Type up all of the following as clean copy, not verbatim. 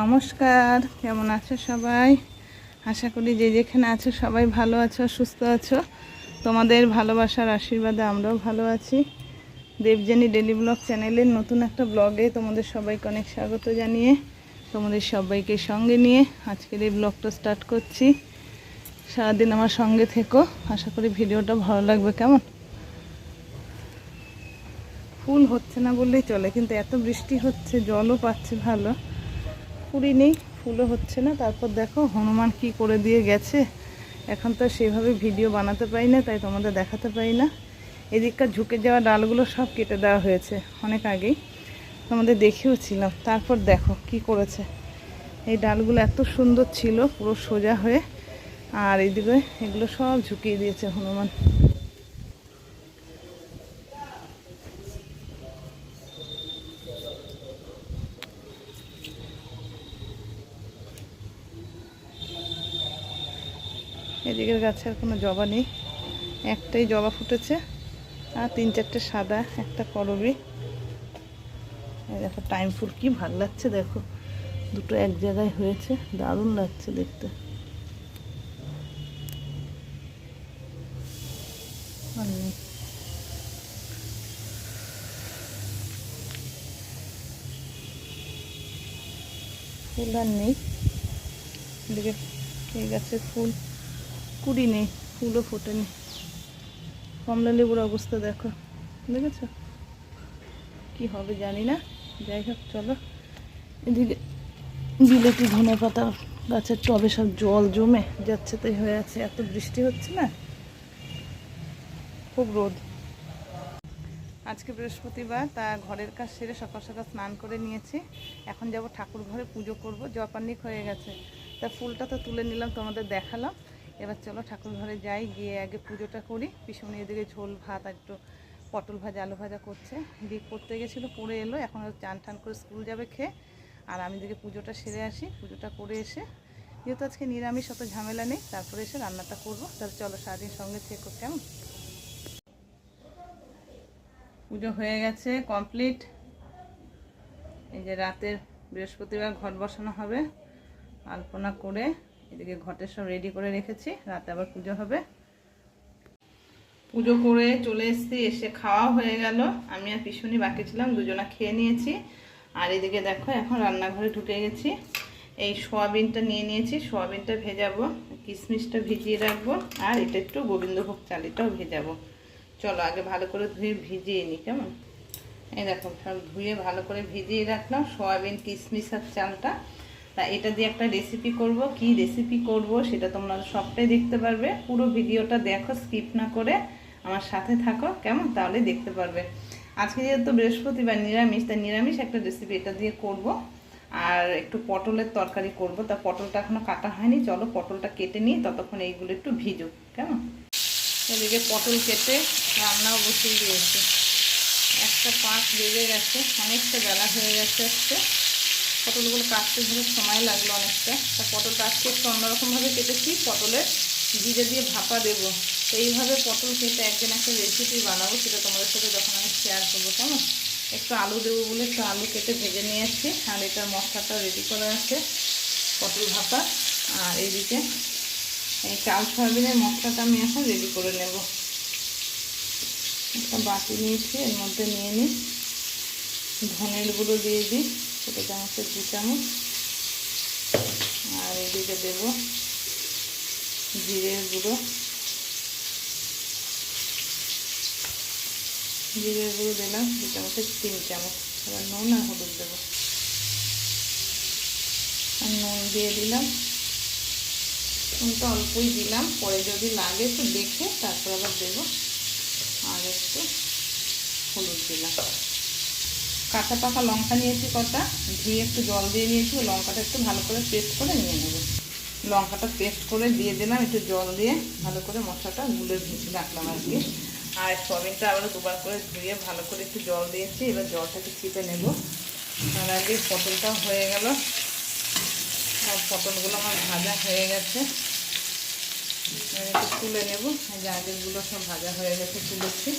নমস্কার, কেমন আছো সবাই? আশা করি যে যেখানে আছো সবাই ভালো আছো, সুস্থ আছো। তোমাদের ভালোবাসার আশীর্বাদে আমরাও ভালো আছি। দেবযানী ডেলি ব্লগ চ্যানেলের নতুন একটা ব্লগে তোমাদের সবাইকে অনেক স্বাগত জানিয়ে তোমাদের সবাইকে সঙ্গে নিয়ে আজকের এই ব্লগটা স্টার্ট করছি। সারাদিন আমার সঙ্গে থেকো, আশা করি ভিডিওটা ভালো লাগবে। কেমন ফুল হচ্ছে না বললেই চলে, কিন্তু এত বৃষ্টি হচ্ছে, জলও পাচ্ছে ভালো, কুড়ি নেই, ফুলও হচ্ছে না। তারপর দেখো হনুমান কি করে দিয়ে গেছে। এখন তো সেভাবে ভিডিও বানাতে পারি না, তাই তোমাদের দেখাতে পারি না। এদিককার ঝুঁকে যাওয়া ডালগুলো সব কেটে দেওয়া হয়েছে অনেক আগেই, তোমাদের দেখিয়েওছিলাম। তারপর দেখো কি করেছে, এই ডালগুলো এত সুন্দর ছিল পুরো সোজা হয়ে, আর এইদিকে এগুলো সব ঝুঁকিয়ে দিয়েছে হনুমান। এদিকের গাছে আর কোনো জবা নেই, একটাই জবা ফুটেছে, আর 3-4টে সাদা, একটা করবি। দেখো টাইম ফুল কি ভালো লাগছে, দেখো দুটো এক জায়গায় হয়েছে, দারুণ লাগছে দেখতে। আর নেই, ফুল আর নেই। এদিকে এই গাছের ফুল কুড়ি নেই, ফুলও ফোটেনি। কমলা লেবুর অবস্থা দেখো, দেখেছো কি হবে জানি না। যাই হোক চলো, এদিকে বিলেতি ধনে পাতা গাছের টবে সব জল জমে যাচ্ছে, তাই হয়ে আছে। এত বৃষ্টি হচ্ছে না, খুব রোদ। আজকে বৃহস্পতিবার, তা ঘরের কাজ সেরে সকাল সকাল স্নান করে নিয়েছি। এখন যাব ঠাকুর ঘরে পুজো করব, জপান্নিক হয়ে গেছে। তা ফুলটা তো তুলে নিলাম, তোমাদের দেখালাম। এবার চলো ঠাকুর ঘরে যাই, গিয়ে আগে পুজোটা করি। পিছনে এদিকে ঝোল ভাত, একটু পটল ভাজা আলু ভাজা করছে। দিক পড়তে গেছিলো, পড়ে এলো, এখন চান টান করে স্কুল যাবে খেয়ে। আর আমি দিকে পুজোটা সেরে আসি, পুজোটা করে এসে, যেহেতু আজকে নিরামিষ, অত ঝামেলা নেই, তারপরে এসে রান্নাটা করবো। তাহলে চলো সারাদিন সঙ্গে থেকো। কেমন? পুজো হয়ে গেছে, কমপ্লিট। এই যে রাতের বৃহস্পতিবার ঘট বসানো হবে, আলপনা করে এদিকে ঘটের সব রেডি করে রেখেছি, রাতে আবার পুজো হবে। পুজো করে চলে এসেছি, এসে খাওয়া হয়ে গেল। আমি আর পিছনে বাকি ছিলাম, দুজনা খেয়ে নিয়েছি। আর এদিকে দেখো এখন রান্নাঘরে ঢুকে গেছি। এই সোয়াবিনটা নিয়ে নিয়েছি, সোয়াবিনটা ভেজাবো, কিশমিশটা ভিজিয়ে রাখবো, আর এটা একটু গোবিন্দভোগ চাল, এটাও ভেজাবো। চলো আগে ভালো করে ধুয়ে ভিজিয়ে নিই। কেমন? এই দেখো সব ধুয়ে ভালো করে ভিজিয়ে রাখলাম সোয়াবিন, কিশমিশ আর চালটা। তা এটা দিয়ে একটা রেসিপি করব, কি রেসিপি করব সেটা তোমরা সবটাই দেখতে পারবে। পুরো ভিডিওটা দেখো, স্কিপ না করে আমার সাথে থাকো। কেমন? তাহলে দেখতে পারবে। আজকে যেহেতু বৃহস্পতিবার, নিরামিষ, তাই নিরামিষ একটা রেসিপি এটা দিয়ে করব। আর একটু পটলের তরকারি করব। তা পটলটা এখনো কাটা হয়নি, চলো পটলটা কেটে নিই, ততক্ষণ এইগুলো একটু ভিজুক। কেমন? এদিকে পটল কেটে রান্নাও বসিয়ে দিয়েছি। একটা 5 বেজে গেছে, অনেকটা বেলা হয়ে গেছে আজকে। পটলগুলো কাটতে ধরে সময় লাগলো অনেকটা। তা পটলটা আজকে একটু অন্যরকমভাবে কেটেছি, পটলের জিরে দিয়ে ভাপা দেবো। তো এইভাবে পটল কেটে একদিন একটা রেসিপি বানাবো, সেটা তোমাদের সাথে যখন আমি শেয়ার করবো। কেমন? একটু আলু দেবো বলে একটু আলু কেটে ভেজে নিয়ে আসছি। আর এটার মশলাটা রেডি করা আছে, পটল ভাপা। আর এইদিকে এই চাল সয়াবিনের মশলাটা আমি এখন রেডি করে নেব। একটা বাটি নিয়েছি, এর মধ্যে নিয়ে নিই ধনের গুঁড়ো, দিয়ে দিই ছোটো চামচের 2 চামচ। আর এদিকে দেব জিরের গুঁড়ো, দিলাম 2 চামচের 3 চামচ। এবার নুন আর হলুদ দেবো, আর নুন দিয়ে দিলাম। নুনটা অল্পই দিলাম, পরে যদি লাগে একটু দেখে তারপর আবার দেবো। আর একটু হলুদ দিলাম। কাঁচা পাকা লঙ্কা নিয়েছি কটা, ধুয়ে একটু জল দিয়ে নিয়েছি। লঙ্কাটা একটু ভালো করে পেস্ট করে নিয়ে নেব। লঙ্কাটা পেস্ট করে দিয়ে দিলাম, একটু জল দিয়ে ভালো করে মশলাটা গুলে ভেজে রাখলাম আর কি। আর সয়াবিনটা আবার 2বার করে ধুয়ে ভালো করে একটু জল দিয়েছি, এবার জলটাকে চিপে নেব। তার আগে পটলটাও হয়ে গেল, আর পটলগুলো আমার ভাজা হয়ে গেছে, একটু তুলে নেব। যে আগেরগুলো সব ভাজা হয়ে গেছে, তুলেছি।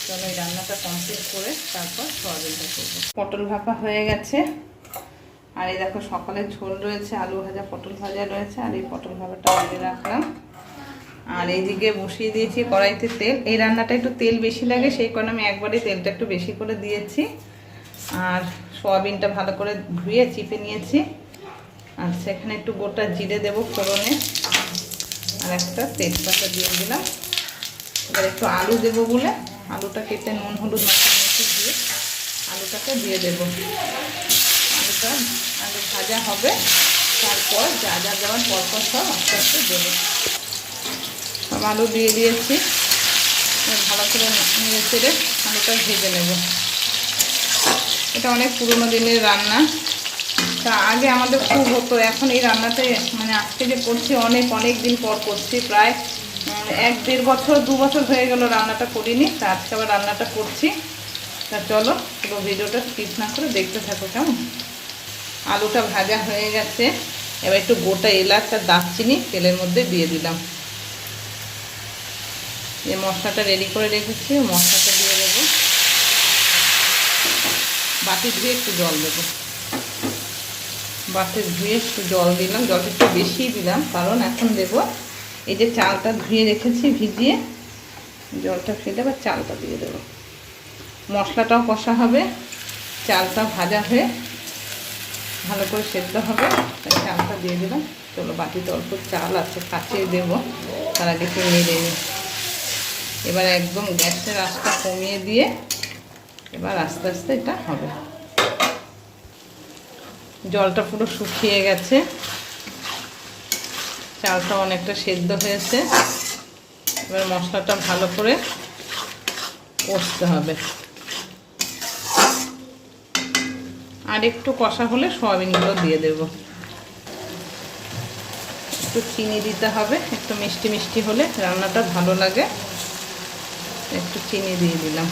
চলো এই রান্নাটা কমপ্লিট করে তারপর সয়াবিনটা করবো। পটল ভাপা হয়ে গেছে, আর এই দেখো সকালের ঝোল রয়েছে, আলু ভাজা পটল ভাজা রয়েছে, আর এই পটল ভাজাটা ভেজে রাখলাম। আর এইদিকে বসিয়ে দিয়েছি কড়াইতে তেল। এই রান্নাটা একটু তেল বেশি লাগে, সেই কারণে আমি একবারে তেলটা একটু বেশি করে দিয়েছি। আর সয়াবিনটা ভালো করে ধুয়ে চিপে নিয়েছি। আর সেখানে একটু গোটা জিরে দেবো ফোড়নে, আর একটা তেজপাতা দিয়ে দিলাম। এবার একটু আলু দেবো বলে আলুটা কেটে নুন হলুদ মাখিয়ে দিয়ে আলুটাকে দিয়ে দেবো। আলুটা আলু ভাজা হবে, তারপর যা যা দেওয়ার পরপর সব আস্তে আস্তে দেবো। সব আলু দিয়ে দিয়েছি, ভালো করে নেড়ে চেড়ে আলুটা ভেজে নেব। এটা অনেক পুরোনো দিনের রান্না, তা আগে আমাদের খুব হতো। এখন এই রান্নাতে মানে আজকে যে করছি অনেক দিন পর করছি, প্রায় 1-1.5 বছর 2 বছর হয়ে গেল রান্নাটা করিনি। তা আজকে আবার রান্নাটা করছি। তা চলো পুরো ভিডিওটা স্কিপ না করে দেখতে থাকো কেমন। আলুটা ভাজা হয়ে গেছে, এবার একটু গোটা এলাচ আর দারচিনি তেলের মধ্যে দিয়ে দিলাম। যে মশলাটা রেডি করে রেখেছি মশলাটা দিয়ে দেবো। বাটি ধুয়ে একটু জল দেবো, বাটি ধুয়ে একটু জল দিলাম। জলটা একটু বেশি দিলাম, কারণ এখন দেবো এই যে চালটা ধুয়ে রেখেছি ভিজিয়ে, জলটা ফেলে আবার চালটা দিয়ে দেবো। মশলাটাও কষা হবে, চালটা ভাজা হয়ে ভালো করে সেদ্ধ হবে, তাই চালটা দিয়ে দিলাম। চলো বাটিতে অল্প চাল আছে কাচিয়ে দেবো, তার আগে একটু নেড়ে নিই। এবার একদম গ্যাসের আঁচটা কমিয়ে দিয়ে এবার আস্তে আস্তে এটা হবে। জলটা পুরো শুকিয়ে গেছে, চালটা অনেকটা সেদ্ধ হয়েছে। এবার মশলাটা ভালো করে কষতে হবে। আর একটু কষা হলে সয়াবিনগুলো দিয়ে দেব। একটু চিনি দিতে হবে, একটু মিষ্টি মিষ্টি হলে রান্নাটা ভালো লাগে। একটু চিনি দিয়ে দিলাম।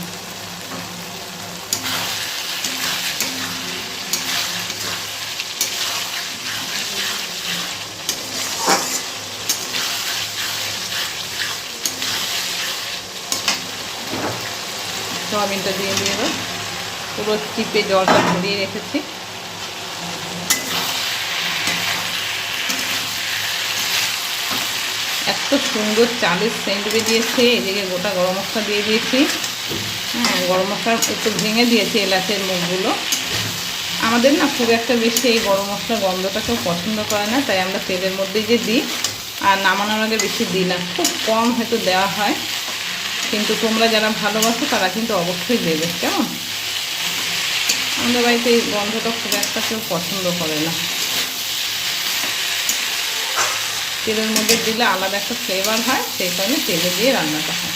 সয়াবিনটা দিয়ে দেবো, পুরো চিপে জলটা ধরিয়ে রেখেছি। এত সুন্দর চালের সেন্ট বেরিয়েছে। এদিকে গোটা গরম মশলা দিয়ে দিয়েছি। হ্যাঁ, গরম মশলা একটু ভেঙে দিয়েছি, এলাচের মুখগুলো। আমাদের না খুব একটা বেশি এই গরম মশলার গন্ধটা কেউ পছন্দ করে না, তাই আমরা তেলের মধ্যেই যে দিই, আর নামানোর আগে বেশি দিই না, খুব কম হয়তো দেওয়া হয়। কিন্তু তোমরা যারা ভালোবাসো তারা কিন্তু অবশ্যই দেবে কেমন। আমাদের বাড়িতে এই গন্ধটা খুব একটা কেউ পছন্দ করে না। তেলের মধ্যে দিলে আলাদা একটা ফ্লেভার হয়, সেই কারণে তেলে দিয়ে রান্নাটা হয়।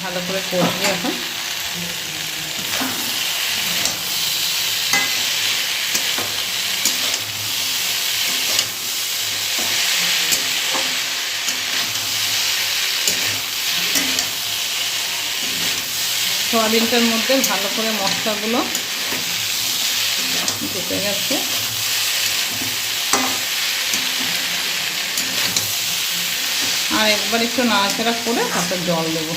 ভালো করে কষবো এখন। সয়াবিনটার মধ্যে ভালো করে মশলাগুলো ঢুকে গেছে। আর একবার একটু নাড়াচাড়া করে তারপর জল দেবো।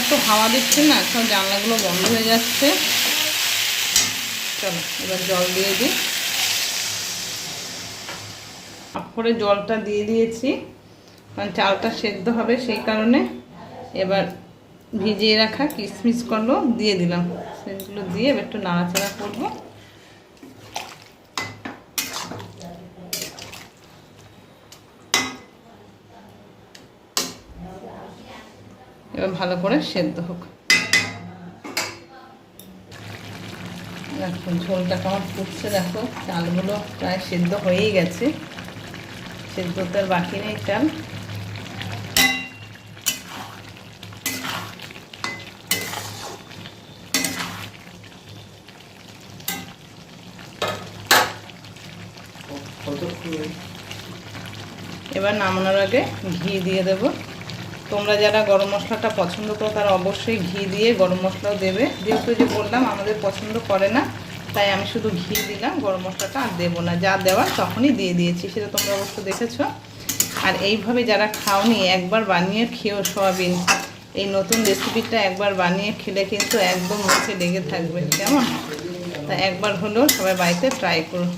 এত হাওয়া দিচ্ছে না, সব জানলাগুলো বন্ধ হয়ে যাচ্ছে। চলো এবার জল দিয়ে দিই। আপ করে জলটা দিয়ে দিয়েছি, কারণ চালটা সেদ্ধ হবে, সেই কারণে। এবার ভিজিয়ে রাখা কিশমিশগুলো দিয়ে দিলাম। সেগুলো দিয়ে এবার একটু নাড়াচাড়া করবো। এবার ভালো করে সেদ্ধ হোক। দেখো ঝোলটা কেমন ফুটছে, দেখো চালগুলো প্রায় সেদ্ধ হয়েই গেছে, সেদ্ধ তো আর বাকি নেই চাল। এবার নামানোর আগে ঘি দিয়ে দেব। তোমরা যারা গরম মশলাটা পছন্দ করো তারা অবশ্যই ঘি দিয়ে গরম মশলাও দেবে। যেহেতু যে বললাম আমাদের পছন্দ করে না, তাই আমি শুধু ঘি দিলাম, গরম মশলাটা আর দেবো না। যা দেওয়ার তখনই দিয়ে দিয়েছি, সেটা তোমরা অবশ্য দেখেছো। আর এইভাবে যারা খাওনি একবার বানিয়ে খেও সয়াবিন, এই নতুন রেসিপিটা একবার বানিয়ে খেলে কিন্তু একদম মুখে লেগে থাকবে, কেমন? তা একবার হলেও সবাই বাড়িতে ট্রাই করুন।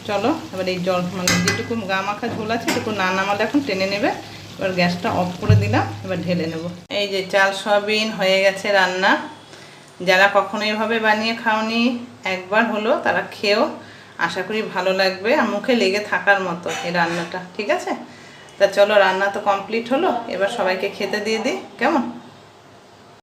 চলো এবার এই জল মানে যেটুকু গা মাখা ঝোল আছে এটুকু না নামালে এখন টেনে নেবে। এবার গ্যাসটা অফ করে দিলাম, এবার ঢেলে নেব। এই যে চাল সয়াবিন হয়ে গেছে রান্না। যারা কখনো এভাবে বানিয়ে খাওনি একবার হলো তারা খেয়েও আশা করি ভালো লাগবে, আর মুখে লেগে থাকার মতো এই রান্নাটা। ঠিক আছে, তা চলো রান্না তো কমপ্লিট হলো, এবার সবাইকে খেতে দিয়ে দিই, কেমন?